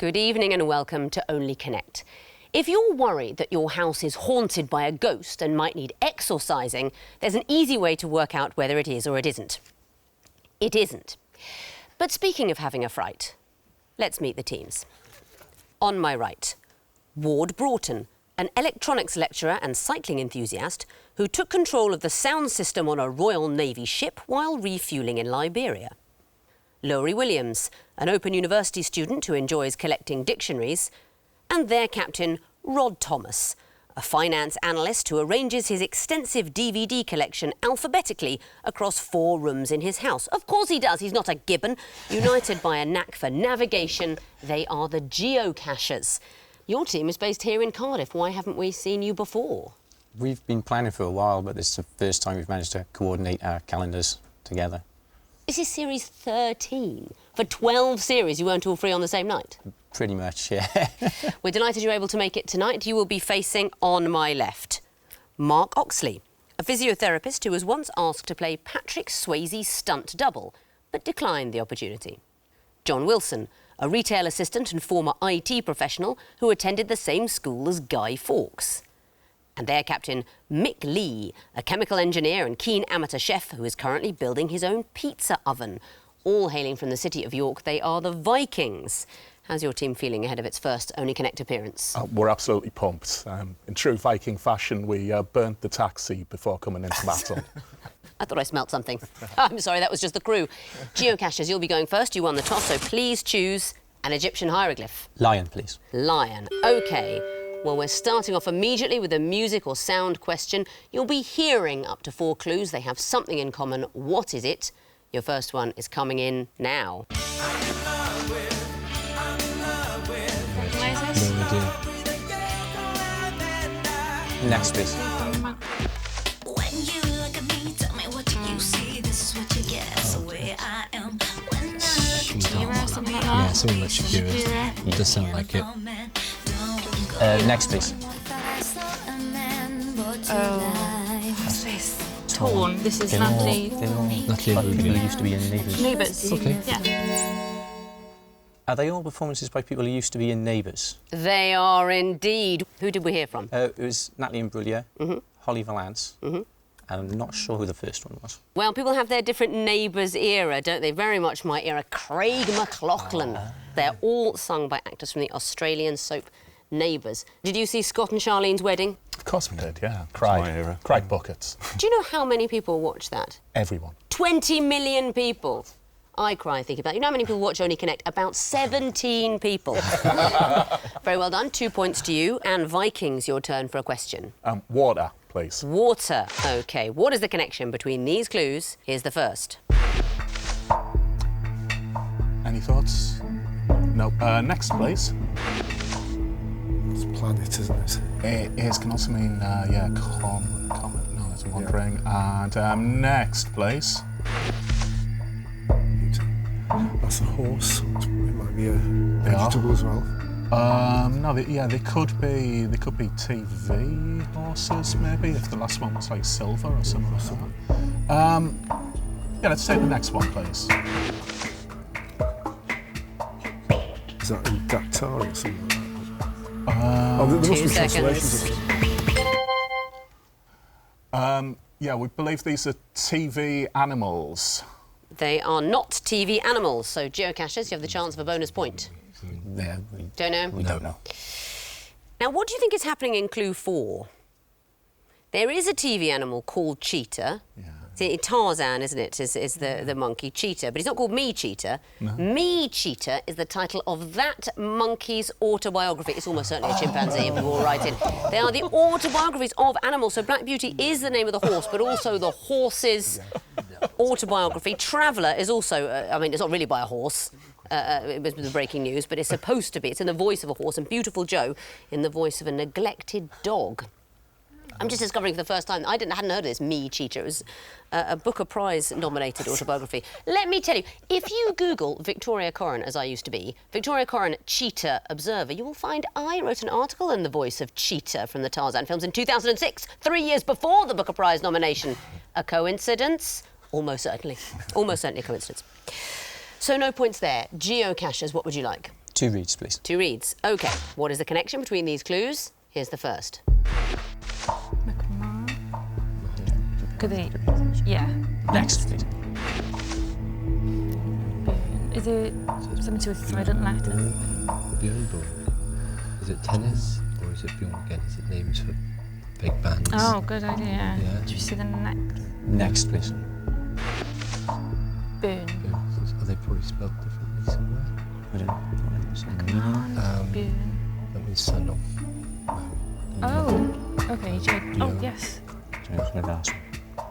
Good evening and welcome to Only Connect. If you're worried that your house is haunted by a ghost and might need exorcising, there's an easy way to work out whether it is or it isn't. It isn't. But speaking of having a fright, let's meet the teams. On my right, Ward Broughton, an electronics lecturer and cycling enthusiast who took control of the sound system on a Royal Navy ship while refuelling in Liberia. Laurie Williams, an Open University student who enjoys collecting dictionaries. And their captain, Rod Thomas, a finance analyst who arranges his extensive DVD collection alphabetically across 4 rooms in his house. Of course he does, he's not a gibbon. United by a knack for navigation, they are the Geocachers. Your team is based here in Cardiff. Why haven't we seen you before? We've been planning for a while, but this is the first time we've managed to coordinate our calendars together. This is series 13. For 12 series, you weren't all free on the same night? Pretty much, yeah. We're delighted you're able to make it tonight. You will be facing, on my left, Mark Oxley, a physiotherapist who was once asked to play Patrick Swayze's stunt double, but declined the opportunity. John Wilson, a retail assistant and former IT professional who attended the same school as Guy Fawkes. And their captain, Mick Lee, a chemical engineer and keen amateur chef who is currently building his own pizza oven. All hailing from the city of York, they are the Vikings. How's your team feeling ahead of its first Only Connect appearance? We're absolutely pumped. In true Viking fashion, we burnt the taxi before coming into battle. I thought I smelt something. I'm sorry, that was just the crew. Geocachers, you'll be going first. You won the toss, so please choose an Egyptian hieroglyph. Lion, please. Lion. OK. Well, we're starting off immediately with a music or sound question. You'll be hearing up to 4 clues. They have something in common. What is it? Your first one is coming in now. No idea. Next, please. Shakira, something like that? Yeah, something like Shakira. It does sound like it. Next, please. Oh, what's this? Torn. This is Natalie. Natalie Like people Imbruglia. who used to be in Neighbours. Neighbours. Okay. Yeah. Are they all performances by people who used to be in Neighbours? They are indeed. Who did we hear from? It was Natalie Imbruglia, Holly Valance, and I'm not sure who the first one was. Well, people have their different Neighbours era, don't they? Very much my era. Craig MacLachlan. They're all sung by actors from the Australian soap Neighbours. Did you see Scott and Charlene's wedding? Of course we did, yeah. my era. Cried buckets. Do you know how many people watched that? Everyone. 20 million people. I cry thinking about it. You know how many people watch Only Connect? About 17 people. Very well done. 2 points to you. And Vikings, your turn for a question. Water, please. Water. OK. What is the connection between these clues? Here's the first. Any thoughts? No. Next, please. It's a planet, isn't it? It is, can also mean, comet. No, it's wandering. And next, please. That's a horse. It might be a They are. vegetable as well. No, they could be TV horses, maybe, if the last one was like silver or something like that. Yeah, let's take the next one, please. Is that in Dactar or something like that? There 2 must be seconds. translations of it. Yeah, we believe these are TV animals. They are not TV animals, so Geocachers, you have the chance of a bonus point. Yeah, Don't know? we don't know. Now, what do you think is happening in clue 4? There is a TV animal called cheetah. Yeah. It's Tarzan, isn't it, is the monkey cheetah, but he's not called Me Cheetah. No. Me Cheetah is the title of that monkey's autobiography. It's almost certainly a chimpanzee, if we're all right in. They are the autobiographies of animals, so Black Beauty is the name of the horse, but also the horse's autobiography. Traveller is also, I mean, it's not really by a horse. It was the breaking news, but it's supposed to be. It's in the voice of a horse, and Beautiful Joe in the voice of a neglected dog. I'm just discovering for the first time, I hadn't heard of this, Me Cheetah. It was a Booker Prize-nominated autobiography. Let me tell you, if you Google Victoria Coren, as I used to be, Victoria Coren Cheetah Observer, you will find I wrote an article in the voice of Cheetah from the Tarzan films in 2006, 3 years before the Booker Prize nomination. A coincidence? Almost certainly. Almost certainly a coincidence. So no points there. Geocachers, what would you like? 2 reeds, please. 2 reeds. OK. What is the connection between these clues? Here's the first. Could they? Yeah. Next, please. Is it something to do with silent letters? Björn book. Is it tennis or is it Björn again? Is it names for big bands? Oh, good idea. Yeah. Do you see the next? Next, please. Boon. Are they probably spelled differently somewhere? I don't know. Boon. That means sun off. Oh, okay. Oh, yes. The last one.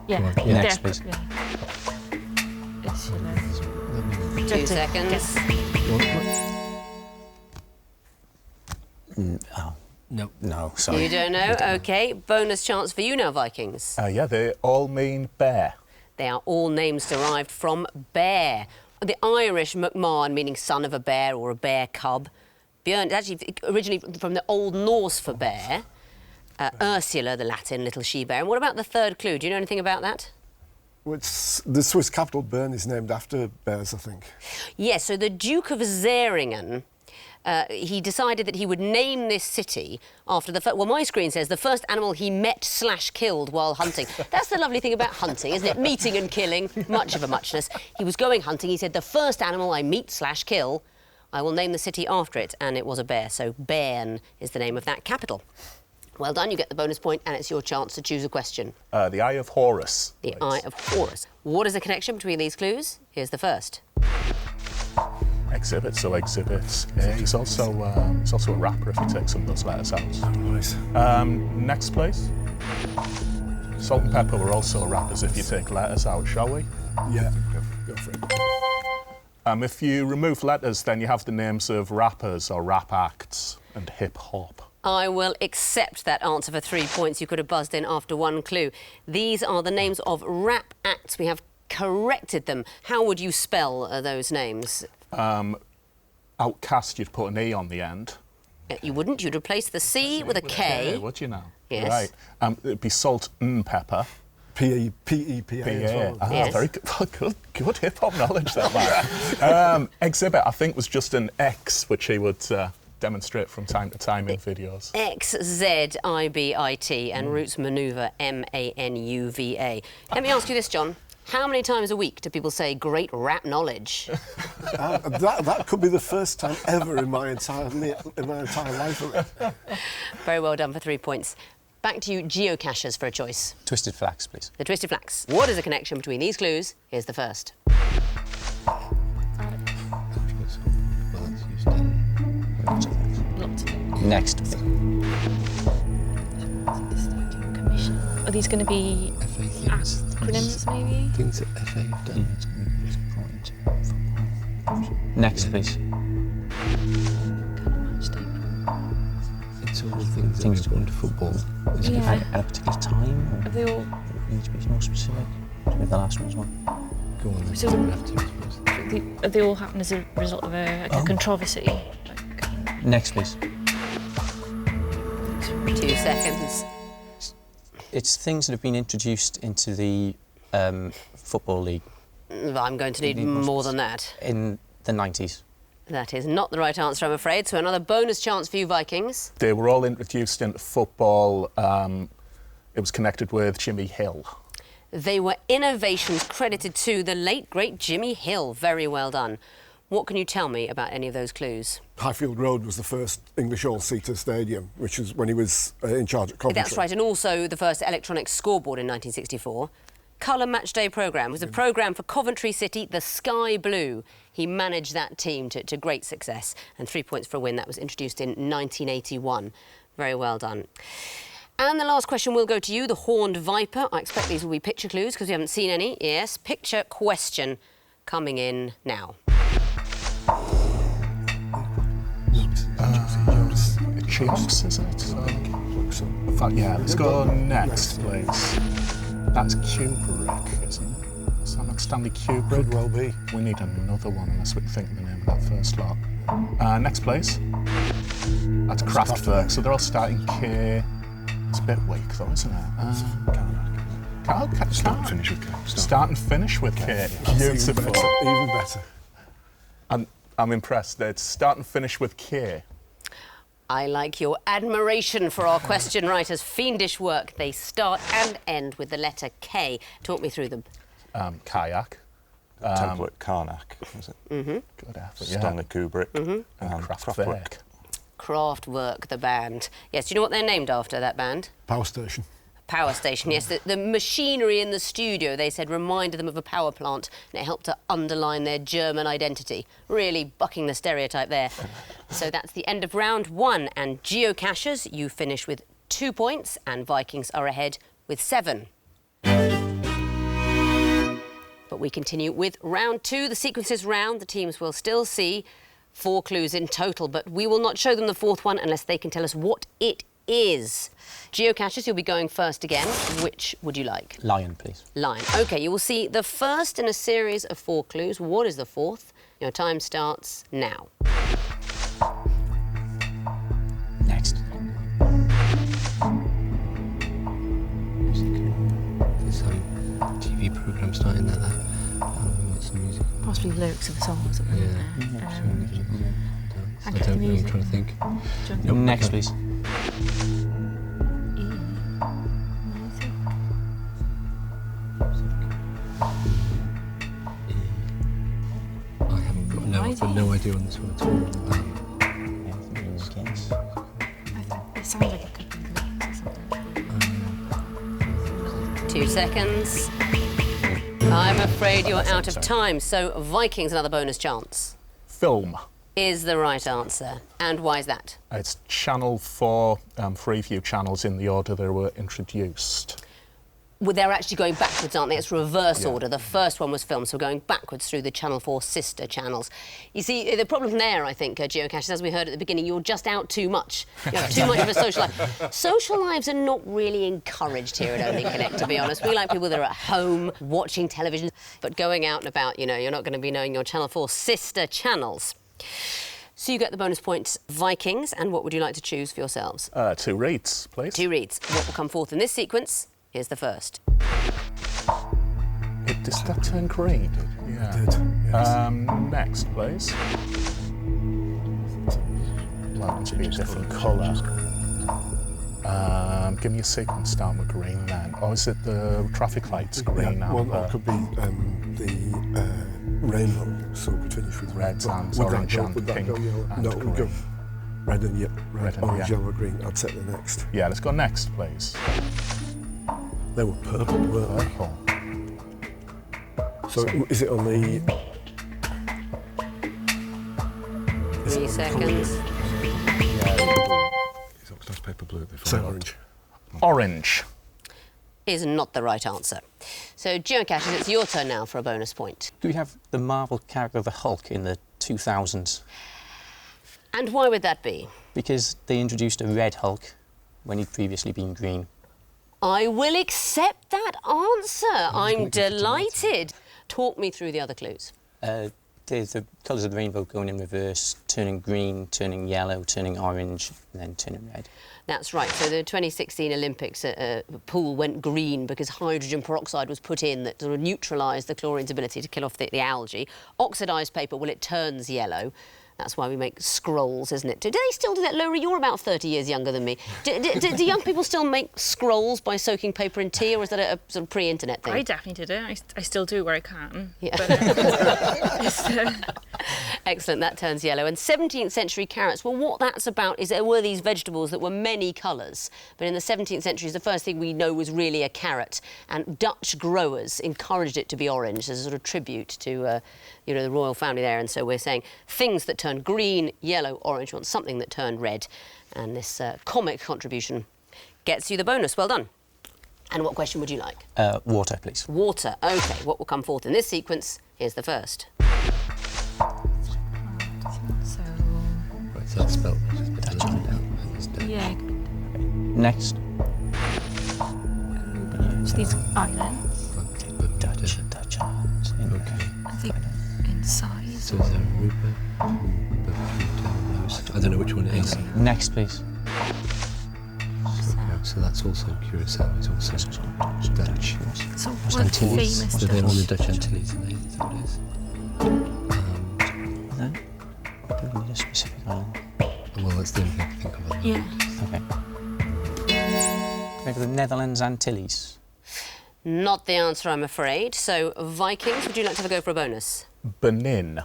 Yeah. Next, there, please. Yeah. It's 2 seconds. Oh. No. No, sorry. You don't know? OK. Bonus chance for you now, Vikings. Yeah, they all mean bear. They are all names derived from bear. The Irish McMahon, meaning son of a bear or a bear cub. Björn is actually originally from the Old Norse for bear. Ursula, the Latin little she-bear. And what about the third clue? Do you know anything about that? Well, the Swiss capital Bern is named after bears, I think. Yes, so the Duke of Zeringen, he decided that he would name this city after the... Well, my screen says the first animal he met/killed while hunting. That's the lovely thing about hunting, isn't it? Meeting and killing, much of a muchness. He was going hunting, he said, the first animal I meet/kill, I will name the city after it, and it was a bear. So Bern is the name of that capital. Well done, you get the bonus point, and it's your chance to choose a question. The Eye of Horus. The please. Eye of Horus. What is the connection between these clues? Here's the first. Exhibit, so exhibits. He's also a rapper if you take some of those letters out. Nice. Next, please. Salt and Pepper were also rappers if you take letters out, shall we? Yeah, go for it. If you remove letters, then you have the names of rappers or rap acts and hip-hop. I will accept that answer for 3 points. You could have buzzed in after one clue. These are the names of rap acts. We have corrected them. How would you spell those names? Outcast, you'd put an E on the end. You wouldn't. You'd replace the C with a K. Would you now? Yes. Right. It'd be Salt and Pepper. P-E-P-A as well. Ah, Yes. very good hip-hop knowledge there, man. Exhibit, I think, was just an X, which he would demonstrate from time to time in videos. XZIBIT and Roots Maneuver MANUVA. Let me ask you this, John. How many times a week do people say great rap knowledge? That could be the first time ever in my entire life. Very well done for 3 points. Back to you, Geocachers, for a choice. Twisted flax, please. The Twisted Flax. What is the connection between these clues? Here's the first. Well, it's used in Lots of it. Next, please. Commission. Are these going to be FA things. acronyms, maybe? Things that FA have done. Next, please. It's all things that Things we've done to football. Is it Yeah. at a particular time? Or Have they all? you need to be more specific? With the last one as well. Go on, then. So- You have to, I suppose. Have they all happened as a result of a controversy? Next, please. 2 seconds. It's things that have been introduced into the Football League I'm going to need more than that. in the 90s. That is not the right answer, I'm afraid. So another bonus chance for you, Vikings. They were all introduced into football. It was connected with Jimmy Hill. They were innovations credited to the late, great Jimmy Hill. Very well done. What can you tell me about any of those clues? Highfield Road was the first English all-seater stadium, which was when he was in charge at Coventry. That's right, and also the first electronic scoreboard in 1964. Colour Matchday programme was a programme for Coventry City, the Sky Blue. He managed that team to great success, and 3 points for a win. That was introduced in 1981. Very well done. And the last question will go to you, the Horned Viper. I expect these will be picture clues because we haven't seen any. Yes, picture question coming in now. Chimps, is it? In fact, yeah, let's go next, please. That's Kubrick, isn't it? Is that not Stanley Kubrick? Could well be. We need another one unless we can think of the name of that first lot. Next, please. That's Kraftwerk. So they're all starting K. It's a bit weak, though, isn't it? Start and finish with K. Start and finish with K. Beautiful. Even better. And I'm impressed. It's start and finish with K. I like your admiration for our question writers' fiendish work. They start and end with the letter K. Talk me through them. Kayak. Template Karnak, was it? Good effort. Stanley Kubrick. And Kraftwerk. Kraftwerk, the band. Yes, do you know what they're named after, that band? Power station. Power station, yes. The machinery in the studio, they said, reminded them of a power plant, and it helped to underline their German identity. Really bucking the stereotype there. So that's the end of round 1, and Geocachers, you finish with 2 points, and Vikings are ahead with 7. But we continue with round 2. The sequences round. The teams will still see 4 clues in total, but we will not show them the 4th one unless they can tell us what it is. Geocachers, you'll be going first again. Which would you like? Lion, please. Lion. OK, you will see the first in a series of 4 clues. What is the 4th? Your time starts now. Next. There's some TV programme starting like that. Some music. Possibly lyrics of a song or something. Yeah. I I get the don't know, I'm music. trying to think. Next, please. I haven't got I've got no idea on this one at all. It sounds like it could be lyrics or something. 2 seconds. I'm afraid you're out of time, so Vikings, another bonus chance, Film. is the right answer. And why is that? It's Channel 4 Freeview channels in the order they were introduced. Well, they're actually going backwards, aren't they? It's reverse Yeah. order. The first one was film, so we're going backwards through the Channel 4 sister channels. You see, the problem there, I think, Geocachers, as we heard at the beginning, you're just out too much. You have too much of a social life. Social lives are not really encouraged here at Only Connect, to be honest. We like people that are at home watching television, but going out and about, you know, you're not going to be knowing your Channel 4 sister channels. So you get the bonus points, Vikings, and what would you like to choose for yourselves? 2 reads, please. 2 reads. What will come forth in this sequence? Here's the first. Did that turn green? Yeah. It did. Yes. Next, please. That must be a different colour. Give me a sequence starting with green then. Or is it the traffic lights green? Yeah, well, amber? that could be the rainbow, so it could finish with Red red. and Would orange that go, and would that pink go yellow? and No, it would go green. red and Red and orange, yeah. yellow, green. I'd set the next. Yeah, let's go next, please. They were purple, weren't they? Purple. So is it on the... 3 seconds. It's oxidized paper blue. So Orange. Orange. Is not the right answer. So, Geocachers, it's your turn now for a bonus point. Do we have the Marvel character of the Hulk in the 2000s? And why would that be? Because they introduced a red Hulk when he'd previously been green. I will accept that answer. I'm delighted. Talk me through the other clues. There's the colours of the rainbow going in reverse, turning green, turning yellow, turning orange, and then turning red. That's right. So the 2016 Olympics pool went green because hydrogen peroxide was put in that sort of neutralised the chlorine's ability to kill off the algae. Oxidised paper, well, it turns yellow. That's why we make scrolls, isn't it? Do they still do that? Laurie, you're about 30 years younger than me. Do young people still make scrolls by soaking paper in tea, or is that a sort of pre-internet thing? I definitely did it. I still do where I can. Yeah. But, Excellent, that turns yellow. And 17th century carrots, well, what that's about is there were these vegetables that were many colours, but in the 17th century, the first thing we know was really a carrot, and Dutch growers encouraged it to be orange as a sort of tribute to, you know, the royal family there. And so we're saying things that turn green, yellow, orange, we want something that turned red. And this comic contribution gets you the bonus. Well done. And what question would you like? Water, please. Water. OK, what will come forth in this sequence? Here's the first. So, Right, so that's spelled Dutch on down. It's Dutch. yeah, Next. so these islands, Dutch art. Okay. I think in size. So is there Aruba? I don't know which one it is. Next, please. So that's also Curacao. It's also Dutch. So what Antilles. famous So they're on the Dutch? Dutch Antilles, are they? Is that what it is? No? Do we need a specific island? Well, that's the only thing I can think of. At the moment. Okay. Maybe the Netherlands Antilles. Not the answer, I'm afraid. So, Vikings, would you like to have a go for a bonus? Benin.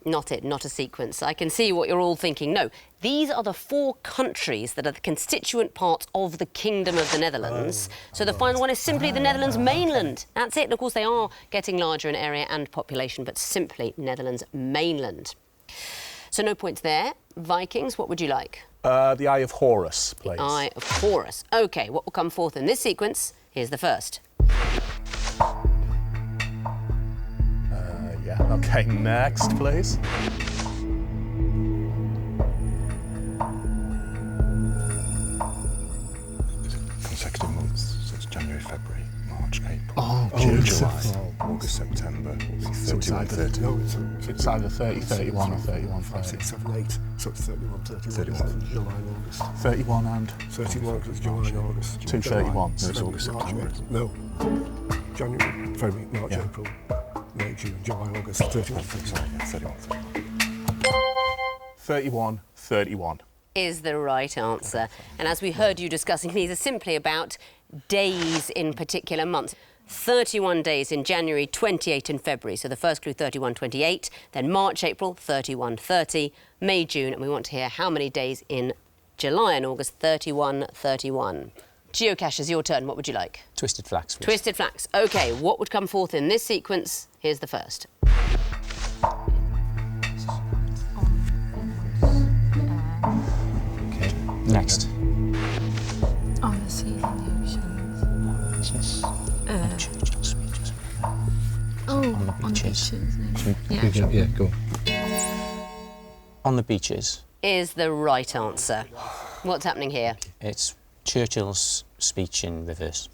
Not it, not a sequence. I can see what you're all thinking. No, these are the 4 countries that are the constituent parts of the Kingdom of the Netherlands. So the final one is simply the Netherlands mainland. That's it. And of course, they are getting larger in area and population, but simply Netherlands mainland. So no points there. Vikings, what would you like? The Eye of Horus, please. Eye of Horus. OK, what will come forth in this sequence? Here's the first. Yeah. OK, next, please. Consecutive months, so it's January, February, March, April. Oh, June, June. July, August, September. So it's 31, either, 30. no, it's either 30, 31 or 31, 5, 6, 7, 8. So it's 31, 31. 31. July and August. 31 and 31 because it's July and August. Two 31s. No, it's August, March, September. April. No. January, February, March, Yeah. April, May, June, July, August. 31. Sorry, yeah, 31. 31, 31. Is the right answer. And as we heard you discussing, these are simply about days in particular months. 31 days in January, 28 in February. So the first clue, 31, 28. Then March, April, 31, 30. May, June. And we want to hear how many days in July and August, 31, 31. Geocachers, your turn. What would you like? Twisted flax. Please. Twisted flax. OK, what would come forth in this sequence? Here's the first. Okay. Next. On the sea and the oceans. Yes. Churchill's speeches. Oh, On the beaches. Yeah, go. On the beaches. Is the right answer. What's happening here? It's Churchill's speech in reverse.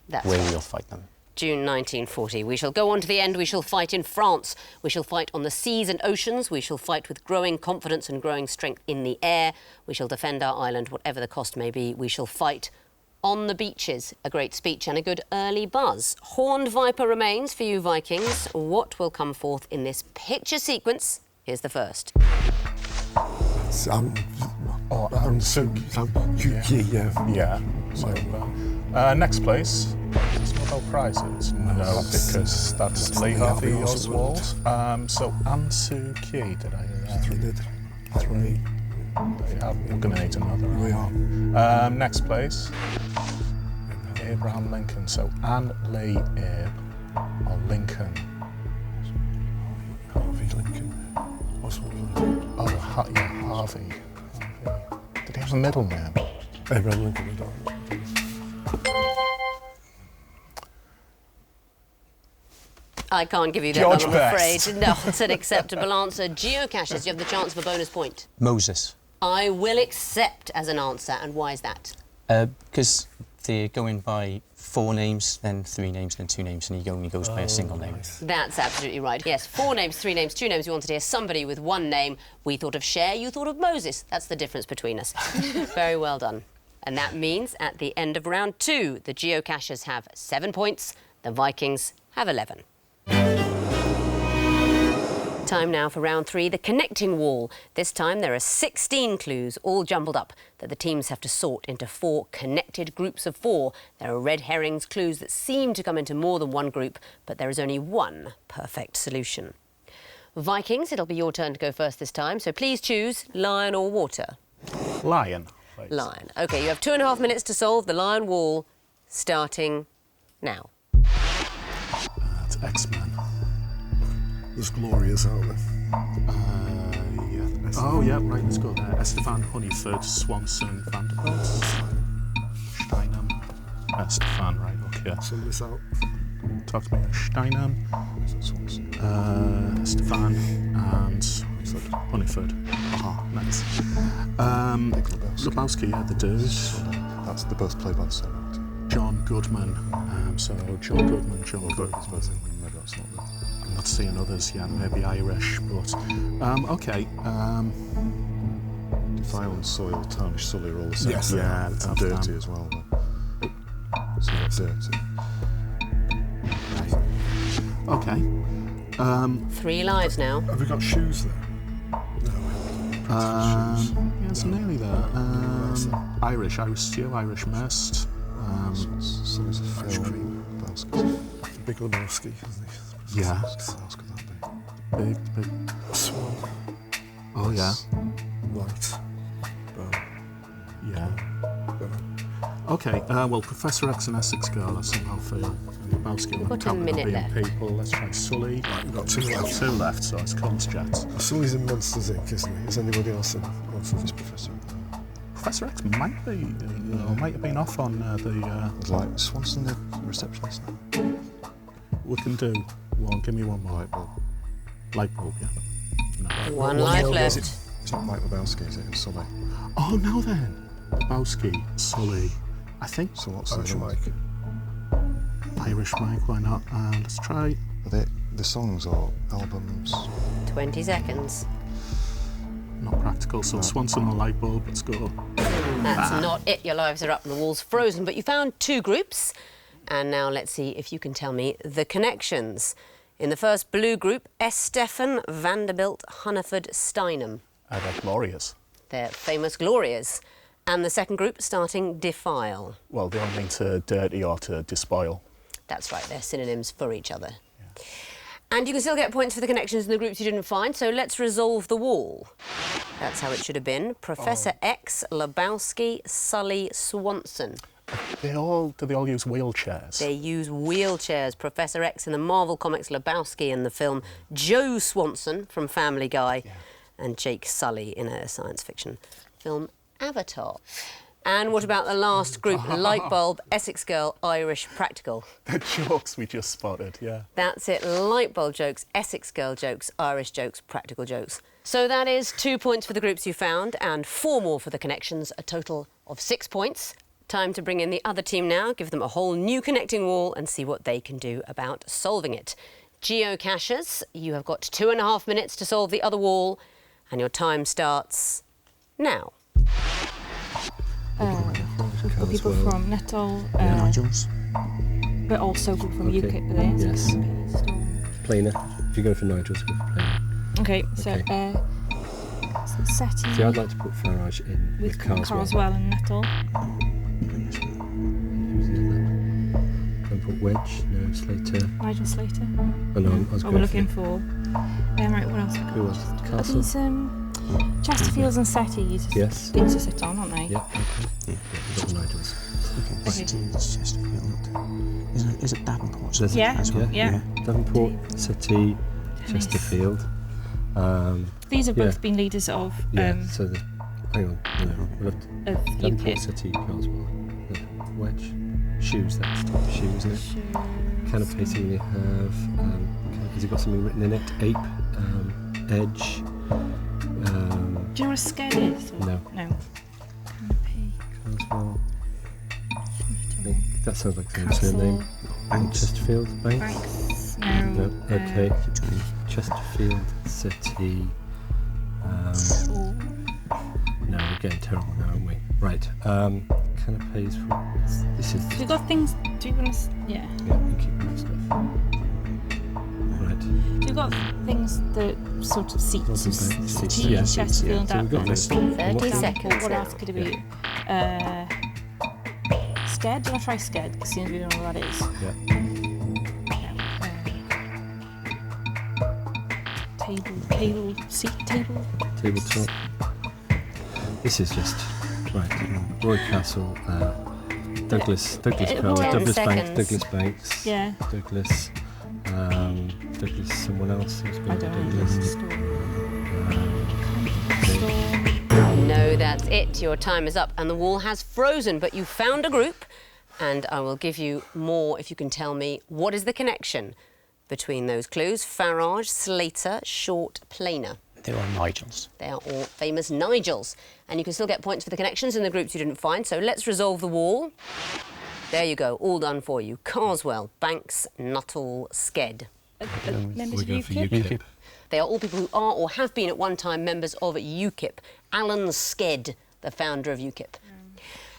That's Where right. we'll fight them. June 1940. We shall go on to the end. We shall fight in France. We shall fight on the seas and oceans. We shall fight with growing confidence and growing strength in the air. We shall defend our island, whatever the cost may be. We shall fight on the beaches. A great speech and a good early buzz. Horned Viper remains for you, Vikings. What will come forth in this picture sequence? Here's the first. Yeah. So, next place. Is this Nobel Prizes? No, because that's Lee Harvey Oswald. So Ansu Ki, did I hear that? You did. 3. We're going to need another. We are. Next place. Abraham Lincoln. So Anne Lee Abe or Lincoln. Harvey Lincoln. Oswald. Oh, yeah, Harvey. Did he have a middle name? Abraham Lincoln. We don't. I can't give you that George one, I'm Best. afraid. No, it's an acceptable answer. Geocachers, you have the chance of a bonus point. Moses. I will accept as an answer, and why is that? Because they're going by 4 names, then 3 names, then 2 names, and he only goes by a single name. That's absolutely right. Yes, 4 names, 3 names, 2 names. We wanted to hear somebody with 1 name. We thought of Cher, you thought of Moses. That's the difference between us. Very well done. And that means at the end of round 2, the Geocachers have 7 points, the Vikings have 11. Time now for round 3, the connecting wall. This time there are 16 clues, all jumbled up, that the teams have to sort into 4 connected groups of 4. There are red herrings, clues that seem to come into more than one group, but there is only one perfect solution. Vikings, it'll be your turn to go first this time, so please choose lion or water. Lion. Please. Lion. OK, you have 2.5 minutes to solve the lion wall, starting now. It's X-Men. There's Glorious, aren't there? Yeah. Oh, yeah, right, let's go there. Esteban Honeyford, Swanson, Vanderbilt, Steinem. Stefan, right, okay. Sum this out. Talk to me. Steinem, Stefan, and Honeyford. Oh, nice. Lebowski, yeah, the dudes. That's the both played by the same actor. John Goodman. So John Goodman, John Goodman. Maybe that's not the... I'm not seeing others, yeah, maybe Irish, but okay. Defile and Soil, Tarnished Sully are all the same. Yes, yeah, and that's Dirty them. as well. But... So that's Dirty. Okay. 3 lives now. Have we got shoes there? No. Yeah, it's nearly there. Irish stew, Irish mist. So there's a film. Big Lebowski, isn't he? Yeah. What else could that be? Big. Swan. Oh, yeah. Light. Bow. Yeah. Bow. Okay, well, Professor X and Essex Girl, I somehow feel. And Lebowski We've got a minute left. People. Let's try Sully. Right, we've got two left. Two left, so it's Combs Jet. Sully's in Monsters Inc., isn't he? Is anybody else in Monsters? Is Professor? Professor X might be, might have been off on the. Like Swanson, the receptionist. We can do one. Give me one more. Light bulb. Light bulb, yeah. No. One life left. It's not Mike Lebowski, is it? It's Sully. Oh, no then. Lebowski, Sully. I think. So what's Irish the Mike. Irish Mike, why not? Let's try. Are they the songs or albums? 20 seconds. Not practical, so Swanson or light bulb, let's go. That's not it. Your lives are up and the wall's frozen, but you found two groups. And now let's see if you can tell me the connections. In the first blue group, Estefan, Vanderbilt, Hunneford, Steinem. They're glorious. They're famous glorias. And the second group, starting Defile. Well, they don't mean to dirty or to despoil. That's right, they're synonyms for each other. Yeah. And you can still get points for the connections in the groups you didn't find, so let's resolve the wall. That's how it should have been. Professor X, Lebowski, Sully, Swanson. Do they all use wheelchairs? They use wheelchairs. Professor X in the Marvel Comics, Lebowski in the film, Joe Swanson from Family Guy, and Jake Sully in a science fiction film, Avatar. And what about the last group? Light bulb, Essex Girl, Irish practical. The jokes we just spotted, yeah. That's it. Light bulb jokes, Essex Girl jokes, Irish jokes, practical jokes. So that is 2 points for the groups you found and 4 more for the connections, a total of 6 points. Time to bring in the other team now, give them a whole new connecting wall and see what they can do about solving it. Geocachers, you have got 2.5 minutes to solve the other wall, and your time starts now. We've got people from Nettle, Nigels. but also people from UKIP there. Yes. Planer. If you're going for Nigels, go for Planer. Okay, so Setty See, I'd like to put Farage in with Carswell and Nettle. Who's the other? Don't put Wedge, no, Slater. Nigel Slater. Oh no, I was Oh, going we're looking for. Right, what else? Who was? Are Castle? these Chesterfields and Setties? Yes. Things to sit on, aren't they? Yeah, okay. Yeah, we've got the Nigels. Setty's Chesterfield. Is it Davenport? Yeah, as well? yeah. Davenport, Settee, Chesterfield. These have both been leaders of so the, hang on, no, we'll have to, of Davenport, UKIP. Settee, Carswell. The Wedge. Shoes, that's top shoe, isn't it? Canopating we have, has it got something written in it? Ape, Edge. Do you know what a sked is? No. No. Carswell. I think that sounds like the surname. Chesterfield, Banks? Banks. No. No, okay. Chesterfield, Settee. No, we're getting terrible now, aren't we? Right. Canapes for. This is. Have you got things? Do you want to? Yeah. Yeah, we keep that stuff. Right. Do you got things that sort of seats? Seats, Settee, yeah. Chesterfield, So we've got this. 30 seconds What now. else could it be? Sked? Do you want to try Sked? Because seems we don't know what that is. Yeah. Tabletop. This is just right. Roy Castle, Douglas Cole, 10 Douglas seconds. Douglas Banks, Yeah. Douglas, someone else. Who's been I don't Douglas. know. No, that's it. Your time is up and the wall has frozen, but you found a group and I will give you more if you can tell me what is the connection between those clues. Farage, Slater, Short, Planer. They're all Nigels. They are all famous Nigels. And you can still get points for the connections in the groups you didn't find, so let's resolve the wall. There you go, all done for you. Carswell, Banks, Nuttall, Sked. Members of We're going for UKIP? UKIP. They are all people who are or have been at one time members of UKIP. Alan Sked, the founder of UKIP.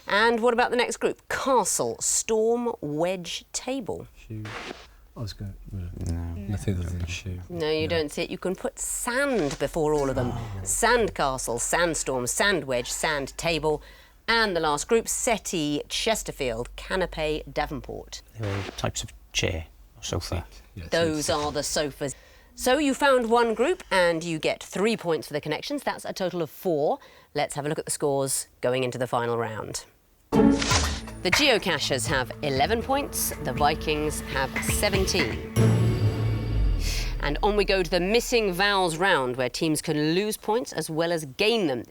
And what about the next group? Castle, Storm, Wedge, Table. Shoe. I was going. No. Nothing other than shoe. No, you don't see it. You can put sand before all of them. Sand castle, sandstorm, sand wedge, sand table. And the last group, settee, Chesterfield, canapé, Davenport. They're all types of chair or sofa. Yeah, Those are the sofas. So you found one group and you get 3 points for the connections. That's a total of 4. Let's have a look at the scores going into the final round. The Geocachers have 11 points. The Vikings have 17. And on we go to the missing vowels round, where teams can lose points as well as gain them.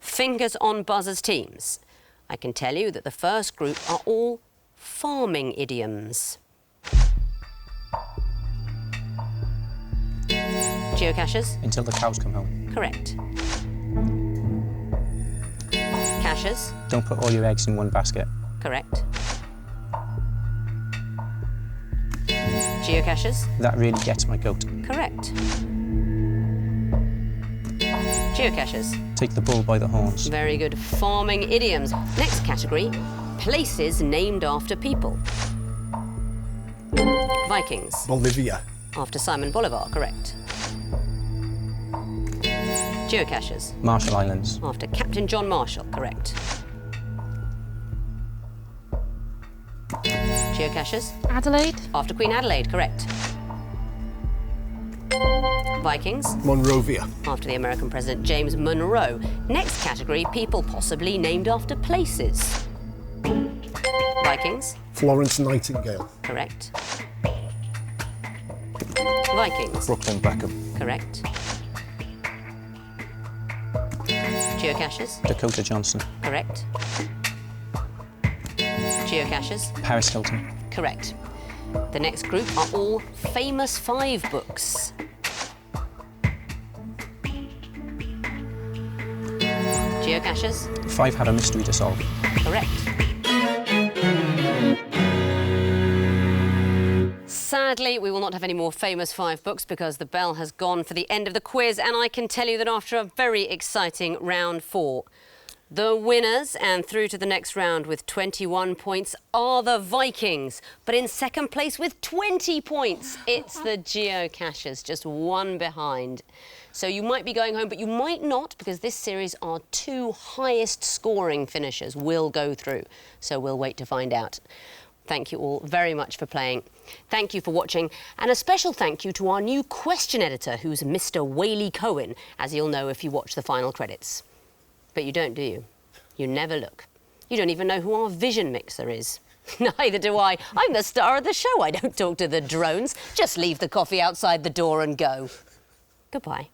Fingers on buzzers, teams. I can tell you that the first group are all farming idioms. Geocachers? Until the cows come home. Correct. Cachers? Don't put all your eggs in one basket. Correct. Geocachers? That really gets my goat. Correct. Geocachers? Take the bull by the horns. Very good. Farming idioms. Next category, places named after people. Vikings. Bolivia. After Simon Bolivar, correct. Geocachers. Marshall Islands. After Captain John Marshall, correct. Geocachers. Adelaide. After Queen Adelaide, correct. Vikings. Monrovia. After the American President James Monroe. Next category, people possibly named after places. Vikings. Florence Nightingale. Correct. Vikings. Brooklyn Beckham. Correct. Geocachers. Dakota Johnson. Correct. Geocachers. Paris Hilton. Correct. The next group are all famous 5 books. Geocachers. 5 had a mystery to solve. Correct. Sadly, we will not have any more famous 5 books because the bell has gone for the end of the quiz, and I can tell you that after a very exciting round 4, the winners and through to the next round with 21 points are the Vikings. But in second place with 20 points, it's the Geocachers, just 1 behind. So you might be going home, but you might not, because this series, our 2 highest scoring finishers will go through. So we'll wait to find out. Thank you all very much for playing. Thank you for watching. And a special thank you to our new question editor, who's Mr. Whaley Cohen, as you'll know if you watch the final credits. But you don't, do you? You never look. You don't even know who our vision mixer is. Neither do I. I'm the star of the show. I don't talk to the drones. Just leave the coffee outside the door and go. Goodbye.